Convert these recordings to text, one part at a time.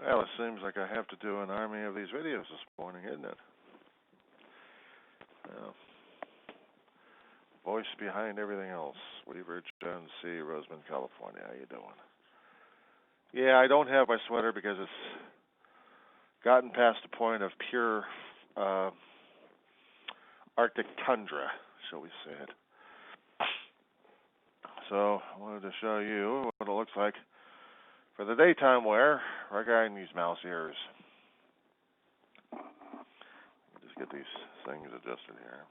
Well, it seems like I have to do an army of these videos this morning, isn't it? Well, voice behind everything else. Weaver John C., Roseman, California. How you doing? Yeah, I don't have my sweater because it's gotten past the point of pure Arctic tundra, shall we say it. So I wanted to show you what it looks like for the daytime wear regarding these mouse ears. Just get these things adjusted here.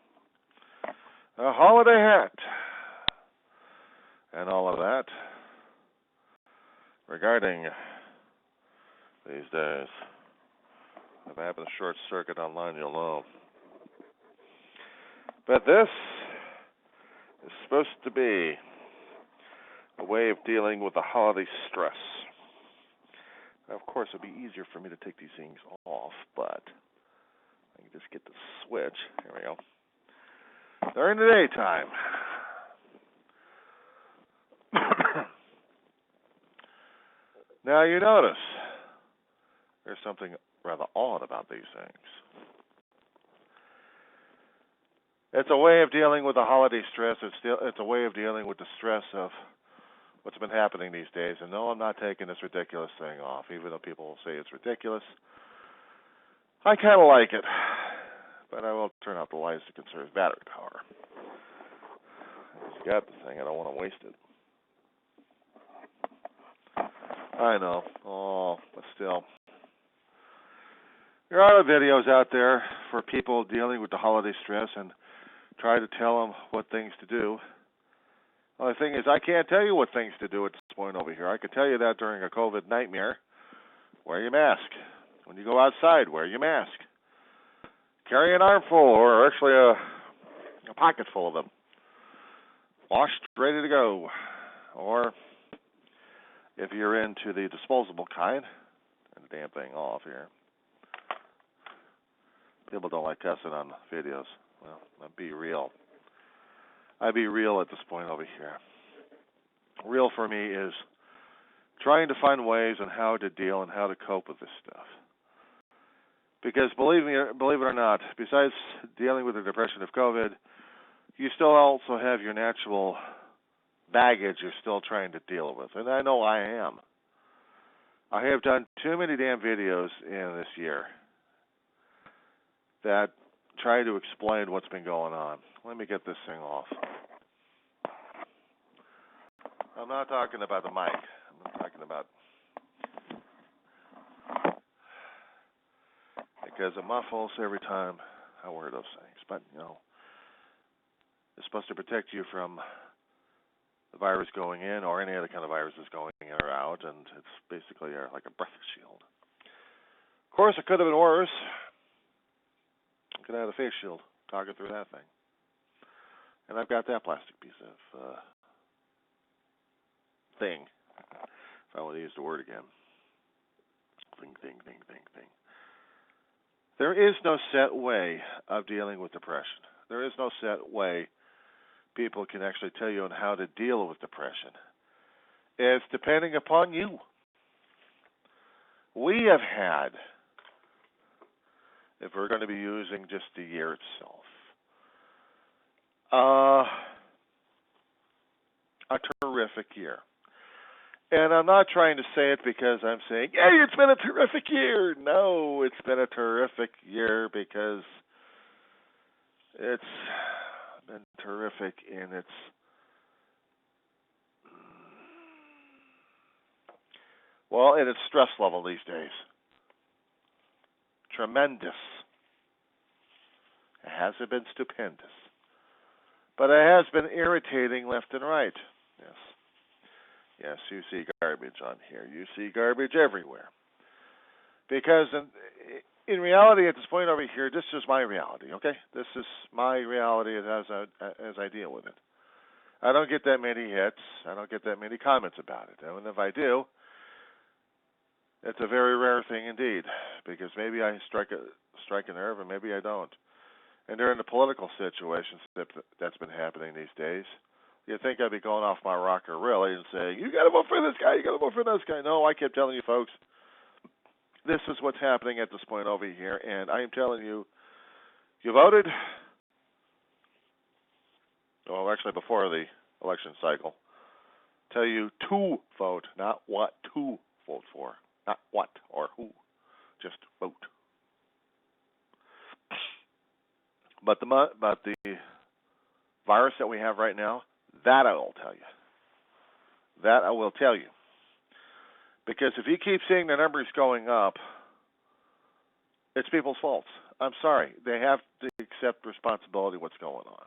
A holiday hat and all of that regarding these days. If I happen to short circuit online, you'll know. But this is supposed to be a way of dealing with the holiday stress. Now, of course, it would be easier for me to take these things off, but I can just get the switch. Here we go. During the daytime. Now, you notice there's something rather odd about these things. It's a way of dealing with the holiday stress. It's a way of dealing with the stress of what's been happening these days. And no, I'm not taking this ridiculous thing off, even though people will say it's ridiculous. I kind of like it, but I will turn out the lights to conserve battery power. I just got the thing. I don't want to waste it. I know. Oh, but still. There are videos out there for people dealing with the holiday stress and try to tell them what things to do. Well, the thing is, I can't tell you what things to do at this point over here. I can tell you that during a COVID nightmare. Wear your mask. When you go outside, wear your mask. Carry an armful, or actually a pocket full of them. Washed, ready to go. Or if you're into the disposable kind, turn the damn thing off here. People don't like cussing on videos. Well, I'd be real. I'd be real at this point over here. Real for me is trying to find ways on how to deal and how to cope with this stuff. Because believe it or not, besides dealing with the depression of COVID, you still also have your natural baggage you're still trying to deal with. And I know I am. I have done too many damn videos in this year that try to explain what's been going on. Let me get this thing off. I'm not talking about the mic. I'm talking about because it muffles every time I wear those things. But, it's supposed to protect you from the virus going in or any other kind of viruses going in or out, and it's basically like a breath shield. Of course, it could have been worse. I could have had a face shield talking through that thing. And I've got that plastic piece of thing, if I want to use the word again. Thing. There is no set way of dealing with depression. There is no set way people can actually tell you on how to deal with depression. It's depending upon you. We have had, if we're going to be using just the year itself, a terrific year. And I'm not trying to say it because I'm saying, hey, it's been a terrific year. No, it's been a terrific year because it's been terrific in its stress level these days. Tremendous. It hasn't been stupendous. But it has been irritating left and right. Yes, you see garbage on here. You see garbage everywhere. Because in reality, at this point over here, this is my reality, okay? This is my reality as I deal with it. I don't get that many hits. I don't get that many comments about it. And if I do, it's a very rare thing indeed, because maybe I strike a nerve and maybe I don't. And during the political situations that's been happening these days, you'd think I'd be going off my rocker really and saying, you got to vote for this guy, you got to vote for this guy. No, I kept telling you folks, this is what's happening at this point over here, and I am telling you, you voted. Well, actually, before the election cycle, tell you to vote, not what to vote for, not what or who, just vote. But the virus that we have right now, that I will tell you. That I will tell you. Because if you keep seeing the numbers going up, it's people's faults. I'm sorry. They have to accept responsibility what's going on.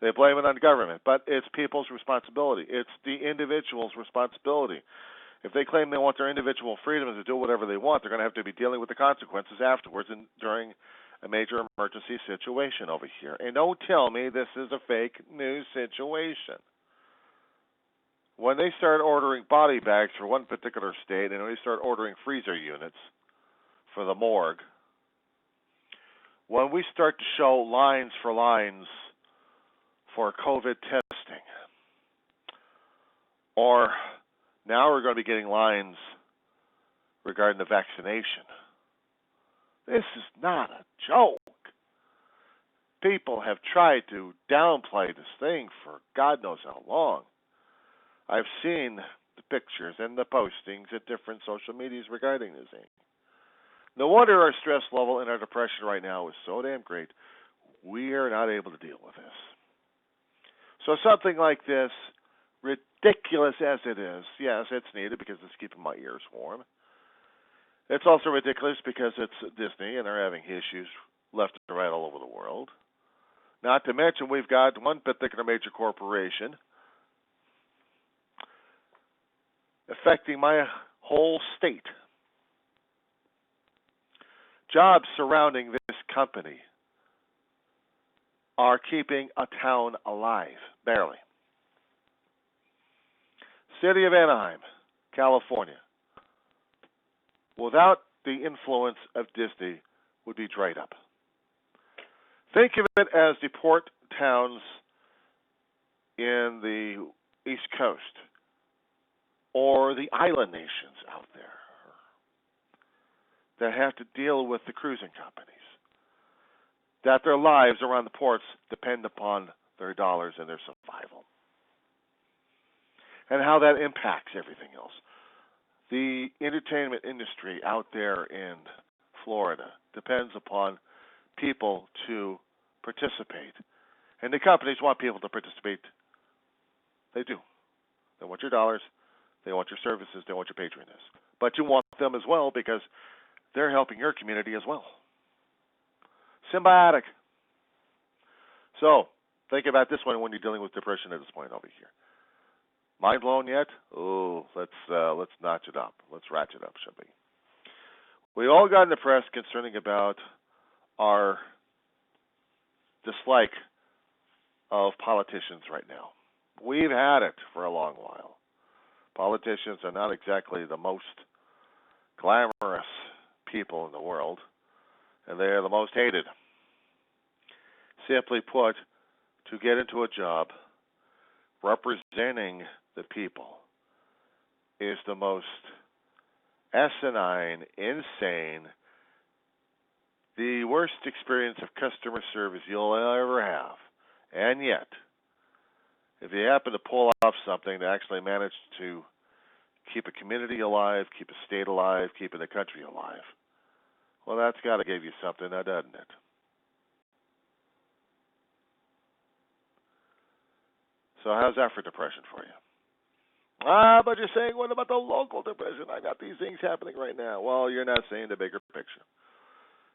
They blame it on the government, but it's people's responsibility. It's the individual's responsibility. If they claim they want their individual freedom to do whatever they want, they're going to have to be dealing with the consequences afterwards and during a major emergency situation over here. And don't tell me this is a fake news situation. When they start ordering body bags for one particular state, and when they start ordering freezer units for the morgue, when we start to show lines for COVID testing, or now we're going to be getting lines regarding the vaccination. This is not a joke. People have tried to downplay this thing for God knows how long. I've seen the pictures and the postings at different social medias regarding this thing. No wonder our stress level and our depression right now is so damn great. We are not able to deal with this. So something like this, ridiculous as it is, yes, it's needed because it's keeping my ears warm. It's also ridiculous because it's Disney and they're having issues left and right all over the world. Not to mention we've got one particular major corporation affecting my whole state. Jobs surrounding this company are keeping a town alive, barely. City of Anaheim, California, without the influence of Disney, would be dried up. Think of it as the port towns in the East Coast or the island nations out there that have to deal with the cruising companies, that their lives around the ports depend upon their dollars and their survival, and how that impacts everything else. The entertainment industry out there in Florida depends upon people to participate, and the companies want people to participate. They do. They want your dollars, they want your services, they want your patronage, but you want them as well because they're helping your community as well. Symbiotic. So, think about this one when you're dealing with depression at this point over here. Mind blown yet? Oh, let's notch it up. Let's ratchet up, shall we? We all got in the press concerning about our dislike of politicians right now. We've had it for a long while. Politicians are not exactly the most glamorous people in the world, and they are the most hated. Simply put, to get into a job representing the people is the most asinine, insane, the worst experience of customer service you'll ever have. And yet, if you happen to pull off something to actually manage to keep a community alive, keep a state alive, keep the country alive, well, that's got to give you something, now doesn't it? So how's that for depression for you? But you're saying, what about the local depression? I got these things happening right now. Well, you're not seeing the bigger picture.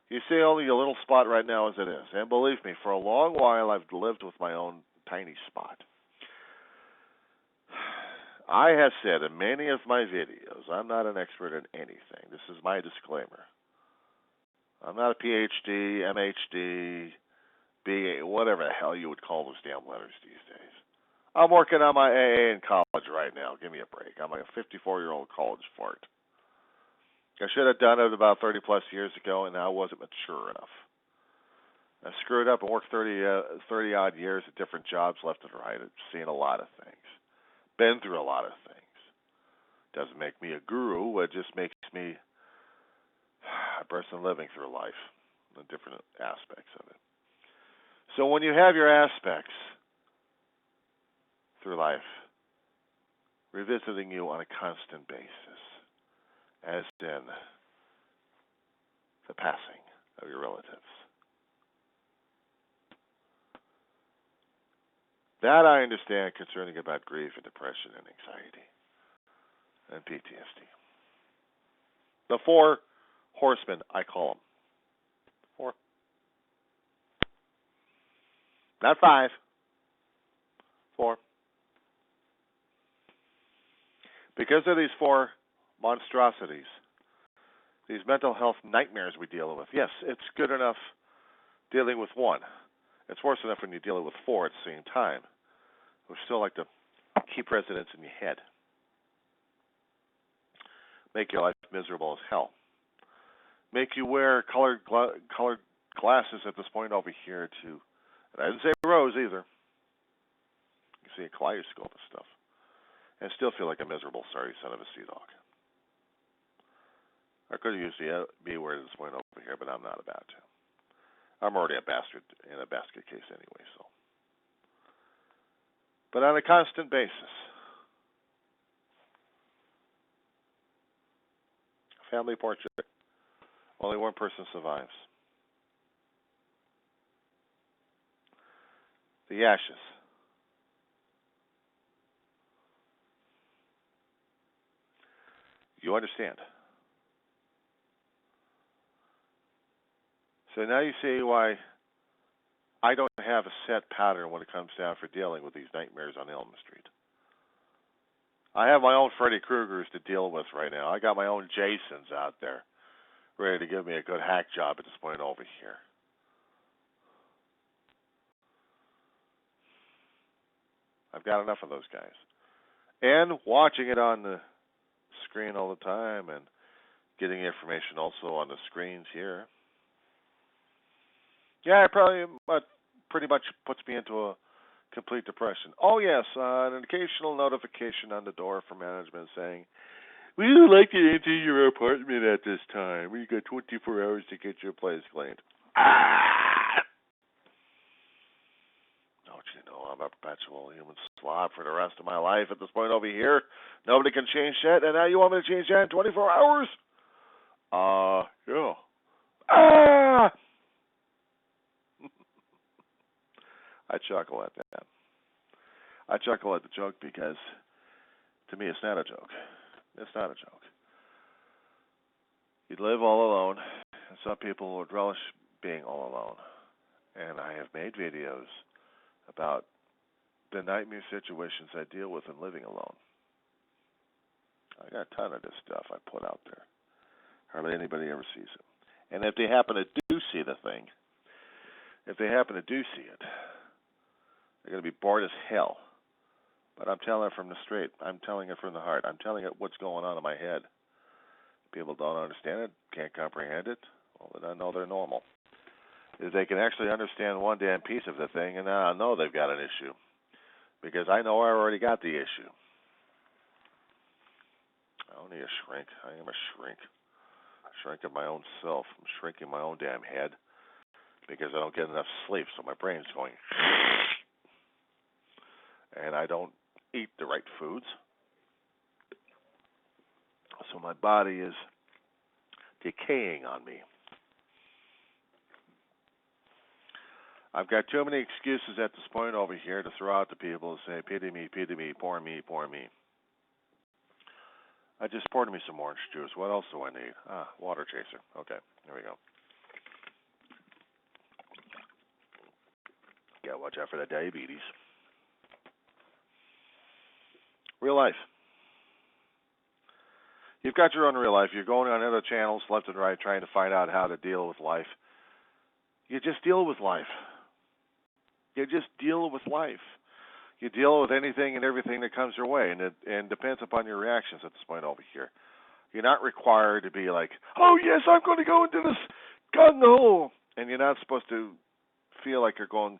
You see only a little spot right now as it is. And believe me, for a long while I've lived with my own tiny spot. I have said in many of my videos, I'm not an expert in anything. This is my disclaimer. I'm not a PhD, MHD, BA, whatever the hell you would call those damn letters these days. I'm working on my AA in college right now. Give me a break. I'm like a 54-year-old college fart. I should have done it about 30-plus years ago, and I wasn't mature enough. I screwed up and worked 30-odd years at different jobs left and right. I've seen a lot of things. Been through a lot of things. Doesn't make me a guru. It just makes me person living through life, the different aspects of it. So when you have your aspects through life revisiting you on a constant basis, as in the passing of your relatives, that I understand concerning about grief and depression and anxiety and PTSD. The 4 horsemen, I call them. 4. Not 5. 4. Because of these 4 monstrosities, these mental health nightmares we deal with, yes, it's good enough dealing with 1. It's worse enough when you deal with 4 at the same time. We still like to keep residence in your head. Make your life miserable as hell. Make you wear colored glasses at this point over here to, and I didn't say rose either. You see a kaleidoscope and stuff. And still feel like a miserable, sorry son of a sea dog. I could use the B word at this point over here, but I'm not about to. I'm already a bastard in a basket case anyway, so. But on a constant basis, family portrait, only 1 person survives. The ashes. You understand. So now you see why I don't have a set pattern when it comes down for dealing with these nightmares on Elm Street. I have my own Freddy Kruegers to deal with right now. I got my own Jasons out there ready to give me a good hack job at this point over here. I've got enough of those guys. And watching it on the screen all the time and getting information also on the screens here. Yeah, it probably pretty much puts me into a complete depression. Oh, yes, an occasional notification on the door from management saying, we would like to enter your apartment at this time. We got 24 hours to get your place cleaned. Don't you know I'm a perpetual human slob for the rest of my life at this point over here? Nobody can change that, and now you want me to change that in 24 hours? Yeah. I chuckle at that. I chuckle at the joke because, to me, it's not a joke. It's not a joke. You live all alone, and some people would relish being all alone. And I have made videos about the nightmare situations I deal with in living alone. I got a ton of this stuff I put out there. Hardly anybody ever sees it. And if they happen to do see the thing, if they happen to do see it, they're going to be bored as hell. But I'm telling it from the straight. I'm telling it from the heart. I'm telling it what's going on in my head. People don't understand it, can't comprehend it. Well, then I know they're normal. If they can actually understand one damn piece of the thing, and I know they've got an issue. Because I know I already got the issue. I don't need a shrink. I am a shrink. Shrink of my own self. I'm shrinking my own damn head because I don't get enough sleep, so my brain's going. And I don't eat the right foods. So my body is decaying on me. I've got too many excuses at this point over here to throw out to people and say, pity me, poor me, poor me. I just poured me some orange juice. What else do I need? Water chaser. Okay, there we go. Gotta watch out for that diabetes. Real life. You've got your own real life. You're going on other channels left and right trying to find out how to deal with life. You just deal with life. You just deal with life. You deal with anything and everything that comes your way, and it depends upon your reactions at this point over here. You're not required to be like, oh, yes, I'm going to go into this gung-ho. And you're not supposed to feel like you're going,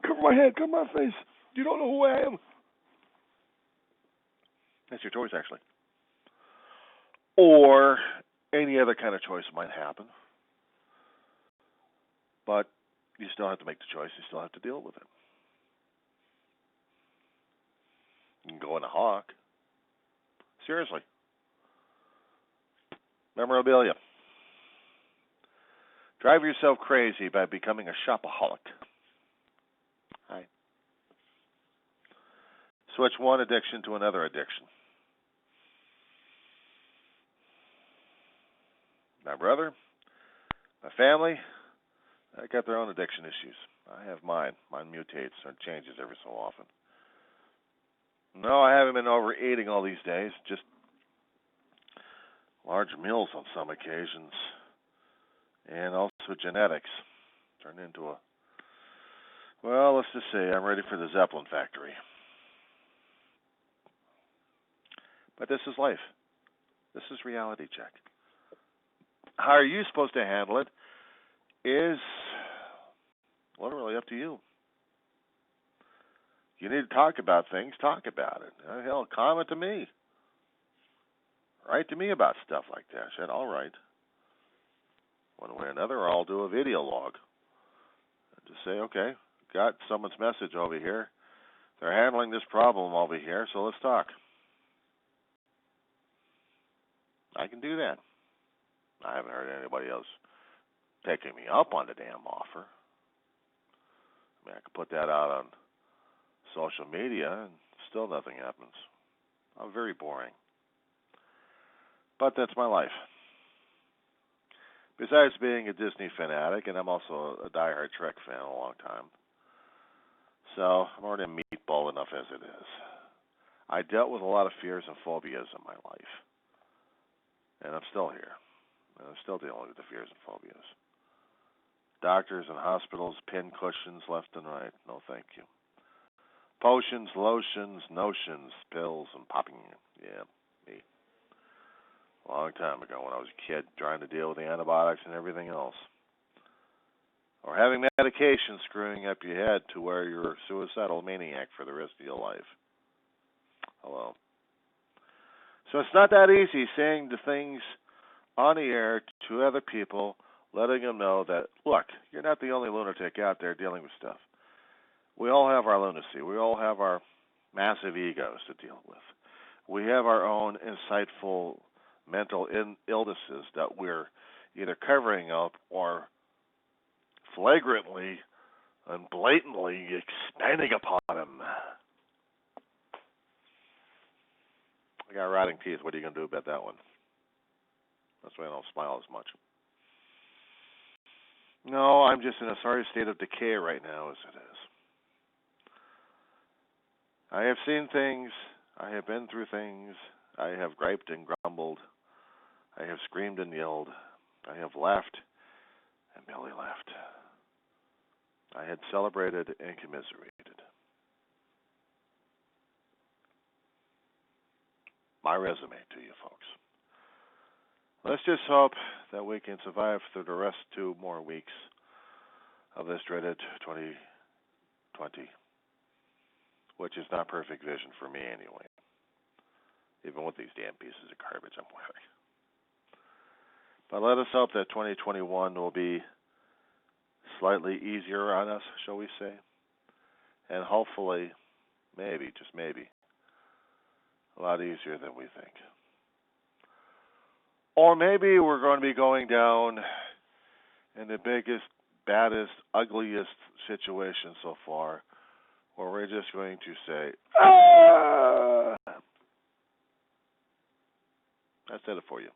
cover my head, cover my face. You don't know who I am. That's your choice, actually. Or any other kind of choice might happen. But you still have to make the choice. You still have to deal with it. You can go in a hawk. Seriously. Memorabilia. Drive yourself crazy by becoming a shopaholic. Hi. Switch one addiction to another addiction. My brother, my family, they got their own addiction issues. I have mine. Mine mutates and changes every so often. No, I haven't been overeating all these days. Just large meals on some occasions. And also genetics. Turned into a... Well, let's just say I'm ready for the Zeppelin factory. But this is life. This is reality check. How are you supposed to handle it is literally up to you. You need to talk about things, talk about it. Hell, comment to me. Write to me about stuff like that. I said, all right. One way or another, or I'll do a video log. Just say, okay, got someone's message over here. They're handling this problem over here, so let's talk. I can do that. I haven't heard anybody else taking me up on the damn offer. I mean, I could put that out on social media and still nothing happens. I'm very boring. But that's my life. Besides being a Disney fanatic, and I'm also a diehard Trek fan a long time, so I'm already a meatball enough as it is. I dealt with a lot of fears and phobias in my life, and I'm still here. I'm still dealing with the fears and phobias. Doctors and hospitals, pin cushions left and right. No, thank you. Potions, lotions, notions, pills, and popping. Yeah, me. A long time ago when I was a kid trying to deal with the antibiotics and everything else. Or having medication screwing up your head to where you're a suicidal maniac for the rest of your life. Hello. So it's not that easy saying the things on the air to other people, letting them know that, look, you're not the only lunatic out there dealing with stuff. We all have our lunacy. We all have our massive egos to deal with. We have our own insightful mental illnesses that we're either covering up or flagrantly and blatantly expanding upon them. I got rotting teeth. What are you going to do about that one? That's why I don't smile as much. No, I'm just in a sorry state of decay right now as it is. I have seen things. I have been through things. I have griped and grumbled. I have screamed and yelled. I have laughed and merely laughed. I had celebrated and commiserated. My resume to you folks. Let's just hope that we can survive through the rest 2 more weeks of this dreaded 2020, which is not perfect vision for me anyway, even with these damn pieces of garbage I'm wearing. But let us hope that 2021 will be slightly easier on us, shall we say, and hopefully, maybe, just maybe, a lot easier than we think. Or maybe we're going to be going down in the biggest, baddest, ugliest situation so far, where we're just going to say, ah! I said it for you.